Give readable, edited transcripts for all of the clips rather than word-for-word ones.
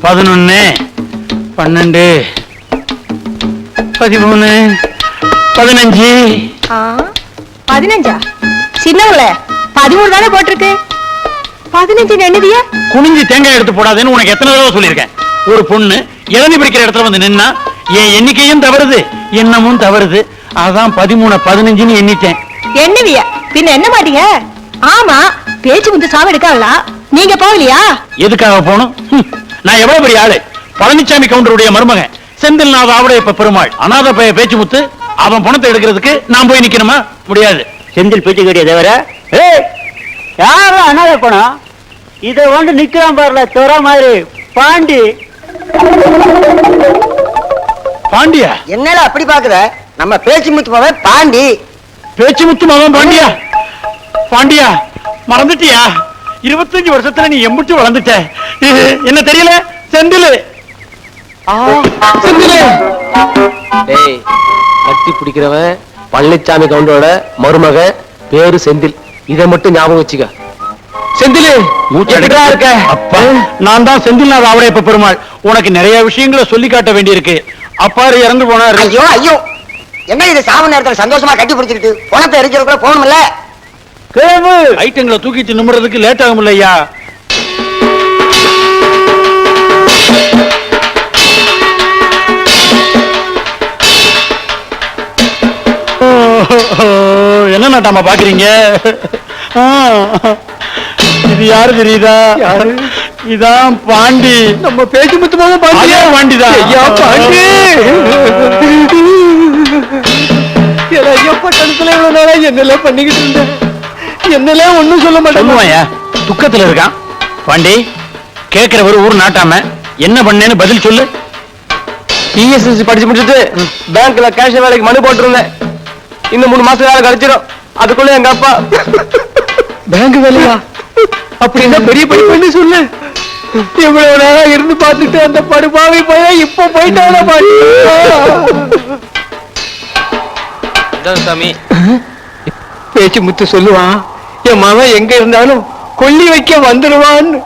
11, 12, 13, 15. 15? சின்னவங்கள 13 தானே போட்டிருக்கு. 15 என்னதியா? குனிஞ்சு தேங்காய் எடுத்து போடாதேன்னு உனக்கு எத்தனை தடவை சொல்லியிருக்கேன். ஒரு பொண்ணு இளநீ பிடிக்கிற இடத்துல வந்து நின்னா என் எண்ணிக்கையும் தவறுது, எண்ணமும் தவறுது. அதான் 13, 15 எண்ணிட்டேன். என்னவியா? பின்ன என்ன மாட்டீங்க? ஆமா, பேச்சு முத்து சாவ எடுக்காங்களா? நீங்க போகலையா? எதுக்காக போகணும்? நான் எவ்வளவு பெரிய ஆளு. பழனிசாமி கவுண்டருடைய மருமகன் செந்தில்நாத ஆவடையப்ப பெருமாள் அநாத பேச்சு முத்து. அவன் பணத்தை எடுக்கிறதுக்கு நான் போய் நிக்கணுமா? முடியாது. செந்தில் பேச்சு கேட்டிய தவிர யாரும் அனாதை பணம் இதை வந்து நிக்கிறான் பாருல துற மாதிரி பாண்டி. பாண்டியா? என்னடா அப்படி பாக்குற? நம்ம பேச்சு முத்து மாவன் பாண்டி. பேச்சு முத்து மாவன் பாண்டியா? பாண்டியா மறந்துட்டியா? 25 வருஷத்துல நீ எம்பிட்டு வளர்ந்துட்ட. என்ன தெரியல? செந்தில் கட்டி பிடிக்கிறவன் பழனிசாமி கவுண்டரோட மருமக, பேரு செந்தில். இதை மட்டும் ஞாபகம் வச்சுக்க. செந்தில் இருக்க. அப்பா, நான் தான் செந்தில்நாத ஆவடையப்ப பெருமாள். உனக்கு நிறைய விஷயங்களை சொல்லி காட்ட வேண்டியிருக்கு. அப்பாரு இறந்து போனாரு. ஐயோ ஐயோ, என்ன இது சாவு நேரத்துல சந்தோஷமா கட்டி பிடிச்சிருக்கு? பணத்தை எரிக்கிறதுக்குள்ள போகணும்ல. ஐட்டங்களை தூக்கிட்டு நிமிறதுக்கு லேட் ஆகும் இல்லையா? என்ன நாட்டாம பாக்குறீங்க? இது யாரு தெரியுதா? இதான் பாண்டி. நம்ம பேச்சு முத்துமாக பாண்டியா? பாண்டிதான். ஐயா பாண்டி, பட்டணத்துல இவ்வளவு நேரம் என்னெல்லாம் பண்ணிக்கிட்டு இருந்தேன். என்னெல்லாம் ஒண்ணும் சொல்ல மாட்டேன். துக்கத்துல இருக்கான் பாண்டி. கேட்கிறவர் ஊர் நாட்டாம என்ன பண்ணேன்னு பதில் சொல்லு. பிஎஸ்எல்சி படிச்சு முடிச்சுட்டு பேங்க்ல கேஷ் வேலைக்கு மனு போட்டிருந்தேன். இன்னும் 3 மாசம் வேலை கிடைச்சிடும். அதுக்குள்ள எங்க அப்பா பேங்க் வேலையா? அப்படின்னா பெரிய படிப்பு சொல்லு. இவ்வளவு நேரம் இருந்து பார்த்துட்டு அந்த படுபாவை போய் இப்ப போயிட்டான பாண்டி. சாமி பேச்சு முத்து சொல்லுவான், என் மகன் எங்க இருந்தாலும் கொல்லி வைக்க வந்துடுவான்னு.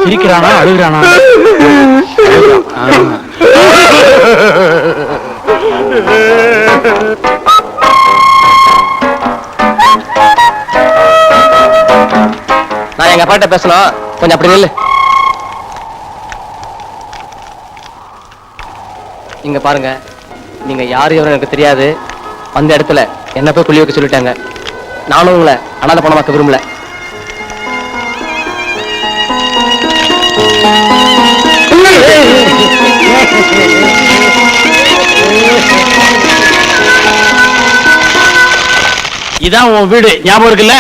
சிரிக்கிறானா அழுகிறானா? நான் எங்க அப்பாட்ட பேசணும், கொஞ்சம் அப்படி நில்லு. இங்க பாருங்க, நீங்க யாரு எனக்கு தெரியாது. அந்த இடத்துல என்ன போய் கொல்லி வைக்க சொல்லிட்டாங்க. நானும் உங்களை அனாதை பணமாக்க விரும்பல. இதான் உன் வீடு, ஞாபகம் இருக்குல்ல?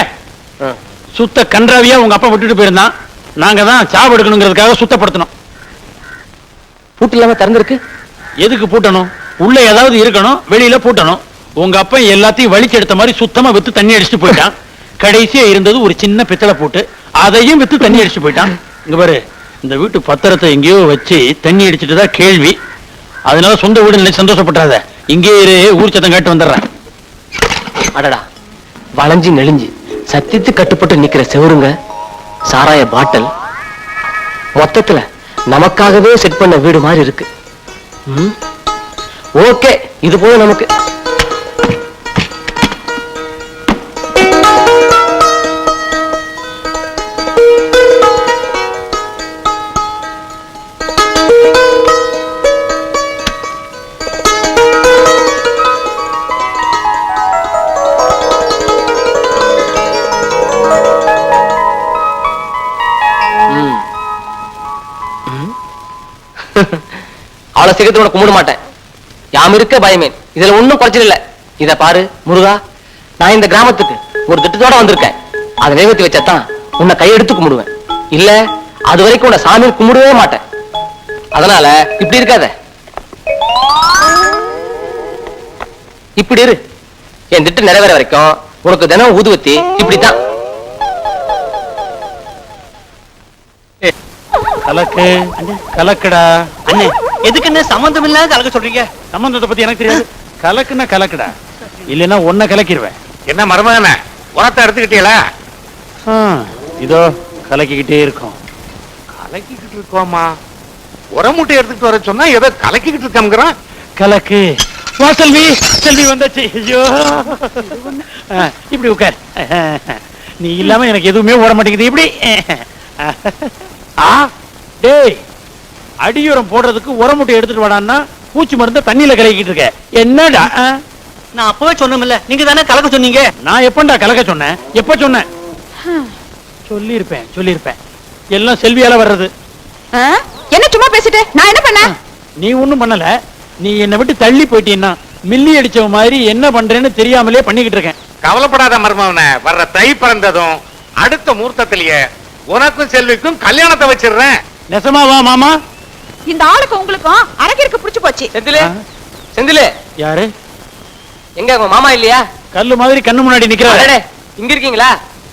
சுத்த கன்றாவியா உங்க அப்பா விட்டுட்டு போயிருந்தான். நாங்க தான் சாவு எடுக்கணுங்கிறதுக்காக சுத்தப்படுத்தணும். பூட்டு இல்லாம திறந்திருக்கு. எதுக்கு பூட்டணும்? உள்ள ஏதாவது இருக்கணும், வெளியில பூட்டணும். உங்க அப்பா எல்லாத்தையும் வலிச்சு எடுத்த மாதிரி சுத்தமா வித்து தண்ணி அடிச்சுட்டு போயிட்டான். கடைசியா இருந்தது ஒரு சின்ன பித்தளை பூட்டு, அதையும் வித்து தண்ணி அடிச்சுட்டு போயிட்டான். இங்க பாரு, இந்த வீட்டு பத்திரத்தை எங்கேயோ வச்சு தண்ணி அடிச்சுட்டு தான் கேள்வி. அதனால சொந்த வீடு நினைச்சு சந்தோஷப்பட்டாத. இங்கே ஊர் சத்தம் கேட்டு வந்துடுறேன். அடடா, வளைஞ்சு நெளிஞ்சு சத்தித்து கட்டுப்பட்டு நிக்கிற செவருங்க, சாராய பாட்டல், மொத்தத்துல நமக்காகவே செட் பண்ண வீடு மாதிரி இருக்கு. ஓகே, இது போல நமக்கு. அவ்வளவு சீக்கிரத்தோட கும்பிட மாட்டேன். யாம் இருக்க பயமேன். இதுல ஒண்ணும் குறைச்சல் இல்ல. இத பாரு முருகா, நான் இந்த கிராமத்துக்கு ஒரு திட்டத்தோட வந்திருக்கேன். அதை நிறைவேற்றி வச்சாதான் உன்னை கையெடுத்து கும்பிடுவேன். இல்ல அது வரைக்கும் உன்னை சாமி கும்பிடவே மாட்டேன். அதனால இப்படி இருக்காத, இப்படி இரு. என் திட்டம் நிறைவேற வரைக்கும் உனக்கு தினம் ஊதுவத்தி இப்படித்தான். கலக்கு கலக்குடா. அண்ணே, எதுக்குன்னு சம்பந்தம் இல்லாத கலக்க சொல்றீங்க? சம்பந்தத்தை பத்தி எனக்கு தெரியாது. கலக்குன்னா கலக்குடா, இல்லைன்னா ஒன்ன கலக்கிடுவேன். என்ன மருமகன உரத்தை எடுத்துக்கிட்டீங்களா? இதோ கலக்கிக்கிட்டே இருக்கும். கலக்கிக்கிட்டு இருக்கோமா? உரமூட்டை எடுத்துட்டு வர சொன்னா ஏதோ கலக்கிக்கிட்டு இருக்கோங்கிறான். கலக்கு. வா செல்வி, செல்வி வந்தாச்சு. ஐயோ, இப்படி உட்கார். நீ இல்லாம எனக்கு எதுவுமே ஓட மாட்டேங்குது. இப்படி டேய், அடியுரம் போடுறதுக்கு உரமுட்டை எடுத்துட்டு வாடான்னா பூச்சி மருந்த தண்ணியில கலக்கிட்டு இருக்க. என்னடா? நான் அப்பவே சொன்னோம்ல, நீங்க தானே கலக்க சொன்னீங்க. நான் எப்பண்டா கலக்க சொன்னேன்? எப்ப சொன்னேன்? சொல்லிருப்பேன். எல்லாம் செல்வியால வர்றது. என்ன சும்மா பேசிட்டு நான் என்ன பண்ண? நீ ஒண்ணும் பண்ணல. நீ என்னை விட்டு தள்ளி போயிட்டீன்னா மில்லி அடிச்சவ மாதிரி என்ன பண்றேன்னு தெரியாமலே பண்ணிக்கிட்டு இருக்கேன். கவலைப்படாத மருமவனே, வர்ற தை பிறந்ததும் அடுத்த முகூர்த்தத்திலேயே உனக்கும் செல்விக்கும் கல்யாணத்தை வச்சிடுறேன். நெசமாவா மாமா? இந்த ஆளுக்கு உங்களுக்கும் அரக்கிற்கு புடிச்சு போச்சு. செந்திலே யாரு? எங்க உங்க மாமா இல்லையா? கல்லு மாதிரி கண்ணு முன்னாடி நிக்கிறாரு. இங்க இருக்கீங்களா?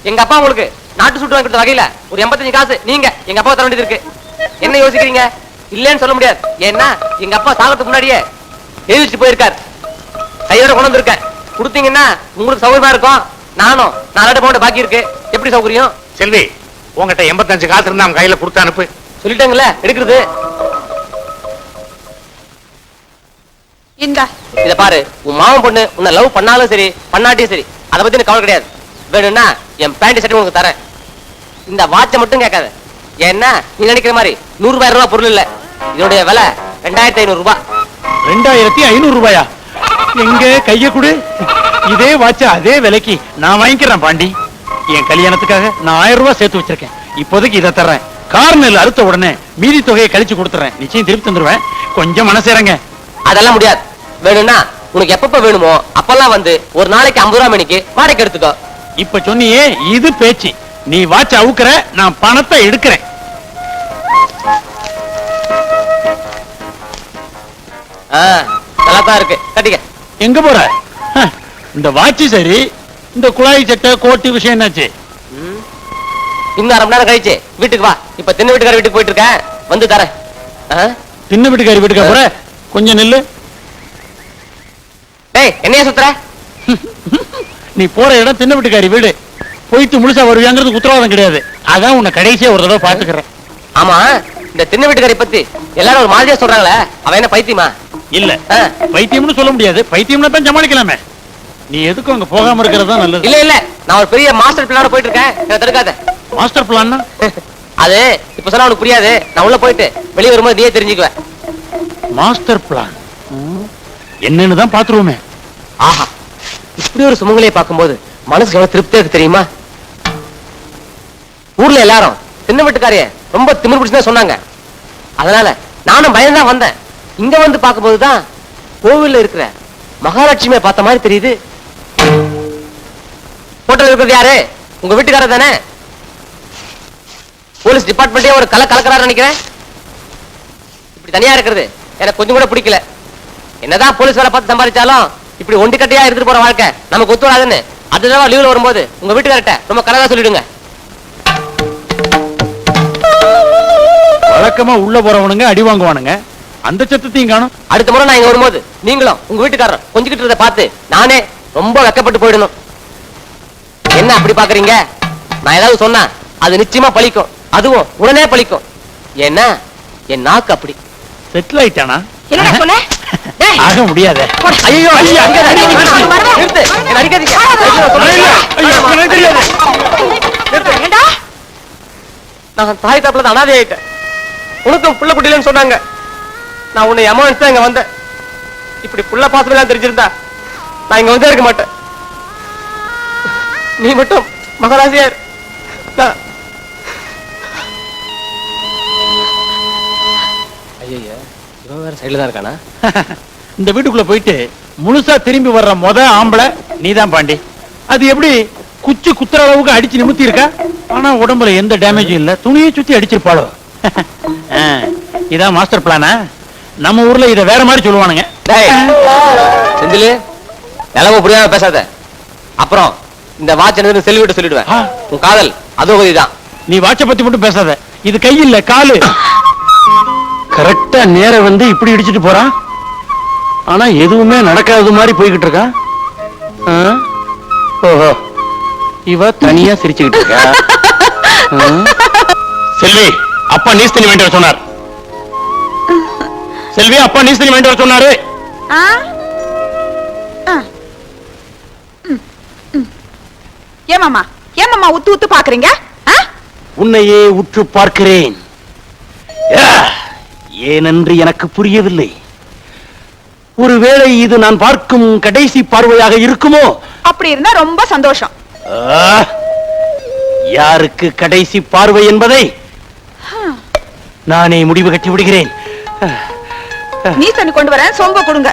எங்க அப்பா உங்களுக்கு நாட்டு சுட்டு வாங்கி வகையில ஒரு 85 காசு நீங்க எங்க அப்பா தர வேண்டியது இருக்கு. என்ன யோசிக்கிறீங்க? இல்லன்னு சொல்ல முடியாது. ஏன்னா எங்க அப்பா சாகிறதுக்கு முன்னாடியே எழுதி வச்சுட்டு போயிருக்காரு. கையோட கொண்டு வந்திருக்கேன். கொடுத்தீங்கன்னா உங்களுக்கு சௌகரியமா இருக்கும். நானும் 4 பவுண்ட் பாக்கி இருக்கு. எப்படி சௌகரியம்? செல்வி, உங்ககிட்ட 85 காசு இருந்தா அவன் கையில கொடுத்து அனுப்பு. சொல்லிட்டாங்கல்ல, எடுக்கிறது. இந்த இத பாரு, உன் மாமன் பொண்ணு உன்னை லவ் பண்ணாலும் சரி பண்ணாட்டியும் சரி, அதை பத்தி எனக்கு கவலை கிடையாது. வேணும்னா என் பேண்ட் சட்டை உங்களுக்கு தரேன். இந்த வாட்சை மட்டும் கேட்காத. ஏன்னா நீ நினைக்கிற மாதிரி 100,000 ரூபாய் பொருள் இல்ல. இதனுடைய விலை 2500 ரூபாய். 2500 ரூபாயா? எங்க கைய கொடு. இதே வாட்ச அதே விலைக்கு நான் வாங்கிக்கிறேன் பாண்டி. என் கல்யாணத்துக்காக நான் 1000 ரூபாய் சேர்த்து வச்சிருக்கேன். இப்போதைக்கு இதை தர்றேன். கார்னல் அறுத்த உடனே மீதி தொகையை கழிச்சு கொடுத்துறேன். நிச்சயம் திருப்பி தந்துருவேன். கொஞ்சம் மனசேரங்க. அதெல்லாம் முடியாது. வேணும்னா உனக்கு எப்பப்ப வேணுமோ அப்பெல்லாம் வந்து ஒரு நாளைக்கு 50 ரூபாய் மணிக்கு வாடகை எடுத்துக்கோ. இப்ப சொன்னியே இது பேச்சு. நீ வாட்ச அவுக்குற, நான் பணத்தை எடுக்கிறேன். நல்லா தான் இருக்கு, கட்டிக்க. எங்க போற? இந்த வாட்சி சரி, இந்த குழாய் சட்டை கோட்டு விஷயம் என்னாச்சு? இன்னும் 1/2 மணி நேரம் கழிச்சு வீட்டுக்கு வா. இப்ப தின்ன வீட்டுக்கார வீட்டுக்கு போயிட்டு இருக்கேன், வந்து தரேன். தின்ன வீட்டுக்காரி வீட்டுக்கா போற? கொஞ்சம் நில்லு. டேய், என்னைய சுத்துற? நீ போற இடம் தின்ன வீட்டுக்காரி வீடு. போயிட்டு முழுசா வருவியாங்கிறது உத்தரவாதம் கிடையாது. அதான் உன்னை கடைசியா ஒரு தடவை பாத்துக்கிறேன். ஆமா, இந்த தின்ன வீட்டுக்காரி பத்தி எல்லாரும் ஒரு மாதிரியா சொல்றாங்களே, அவ என்ன பைத்தியமா? இல்ல, பைத்தியம்னு சொல்ல முடியாது. பைத்தியம்னா தான் சமாளிக்கலாமே. நீ எதுக்கும் அங்க போகாம இருக்கிறது தான் நல்லது. இல்ல, நான் ஒரு பெரிய மாஸ்டர் பிளானோட போயிட்டு இருக்கேன். என்ன தடுக்காத. மாஸ்டர் பிளான்னா? அது இப்ப சொன்னா உனக்கு புரியாது. நான் உள்ள போயிட்டு வெளியே வரும்போது நீயே தெரிஞ்சுக்குவேன். மாஸ்டர் பிளான் என்னன்னு தான் பாத்துருவோமே. ஆஹா, இப்படி ஒரு சுமங்கலியை பார்க்கும்போது மனசு எவ்வளவு திருப்தியா இருக்கு தெரியுமா? ஊர்ல எல்லாரும் சின்ன வீட்டுக்காரிய ரொம்ப திமிர் பிடிச்சுதான் சொன்னாங்க. அதனால நானும் பயந்தான் வந்தேன். இங்க வந்து பார்க்கும்போதுதான் கோவில்ல இருக்கிற மகாலட்சுமியை பார்த்த மாதிரி தெரியுது. போட்டோல இருக்கிறது யாரு? உங்க வீட்டுக்காரர் தானே? போலீஸ் டிபார்ட்மெண்டே ஒரு கலக்கிறாரு நினைக்கிறேன். இப்படி தனியா இருக்கிறது எனக்கு கொஞ்சம் கூட பிடிக்கல. என்னதான் போலீஸ் வேலை பார்த்து சம்பாதிச்சாலும் இப்படி ஒண்டிக்கட்டையா எடுத்துட்டு போற வாழ்க்கை நமக்கு ஒத்து வராதுன்னு அதுதான் லீவ்ல வரும்போது உங்க வீட்டுக்காரட்ட ரொம்ப கலகா சொல்லிடுங்க. வழக்கமா உள்ள போறவனுங்க அடி வாங்குவானுங்க. அந்த சத்தத்தையும் காணும். அடுத்த முறை நான் இங்க வரும்போது நீங்களும் உங்க வீட்டுக்காரர் கொஞ்சிக்கிட்டு இருந்த பார்த்து நானே ரொம்ப வெக்கப்பட்டு போயிடணும். என்ன அப்படி பாக்குறீங்க? நான் ஏதாவது சொன்னா அது நிச்சயமா பழிக்கும். அதுவும் உடனே பழிக்கும். ஏன்னா என் நாக்கு அப்படி. செட்டில் ஆயிட்டானா? என்னடா சொன்ன? ஆக முடியாத. ஐயோ, நிறுத்து. என்ன அடிக்காதீங்க. ஏண்டா? நான் தாய் தாப்புல தான் அனாதை ஆயிட்டேன். உனக்கும் புள்ள குட்டிலன்னு சொன்னாங்க. நான் உன்னை அம்மாவன்ஸ் தான் இங்க வந்தேன். இப்படி புள்ள பாசமெல்லாம் தெரிஞ்சிருந்தா நான் இங்க வந்தே இருக்க மாட்டேன். நீ மட்டும் மகாராசியார். ஐயா, இவன் வேற சைடுல தான் இருக்கானா? இந்த வீட்டுக்குள்ள போயிட்டு முழுசா திரும்பி வர்ற ஆம்பளை நீதான் பாண்டி. அது எப்படி குச்சி குத்துற அளவுக்கு அடிச்சு நிமித்தி இருக்கா? ஆனா உடம்புல எந்த டேமேஜும் இல்ல. துணியை சுத்தி அடிச்சிருப்பாளோ. இதான் மாஸ்டர் பிளானா? நம்ம ஊர்ல இத வேற மாதிரி சொல்லுவானுங்க. செந்திலு, நிலவு புரியாம பேசாத. அப்புறம் இந்த வாட்ச் என்னதுன்னு செல்விட்டு சொல்லிடுவேன். உன் காதல் அதோகதிதான். நீ வாட்ச பத்தி மட்டும் பேசாத. இது கை இல்ல, காலு. கரெக்டா நேர வந்து இப்படி இடிச்சிட்டு போறான். ஆனா எதுவுமே நடக்காத மாதிரி போய்கிட்டு இருக்கான். ஓஹோ, இவ தனியா சிரிச்சுக்கிட்டு இருக்கா. செல்வி, அப்பா நீஸ் தண்ணி வேண்டி வர சொன்னார். செல்வி, அப்பா நீஸ் தண்ணி வேண்டி வர சொன்னாரு. ஏமாமா ஏமாமா உத்து உத்து பாக்குறீங்க? உன்னையே உற்று பார்க்கிறேன். ஏனென்று எனக்கு புரியவில்லை. ஒருவேளை இது நான் பார்க்கும் கடைசி பார்வையாக இருக்குமோ? அப்படி இருந்தா ரொம்ப சந்தோஷம். யாருக்கு கடைசி பார்வை என்பதை நானே முடிவு கட்டி விடுகிறேன். நீ தண்ணி கொண்டு வரேன், சொம்ப கொடுங்க.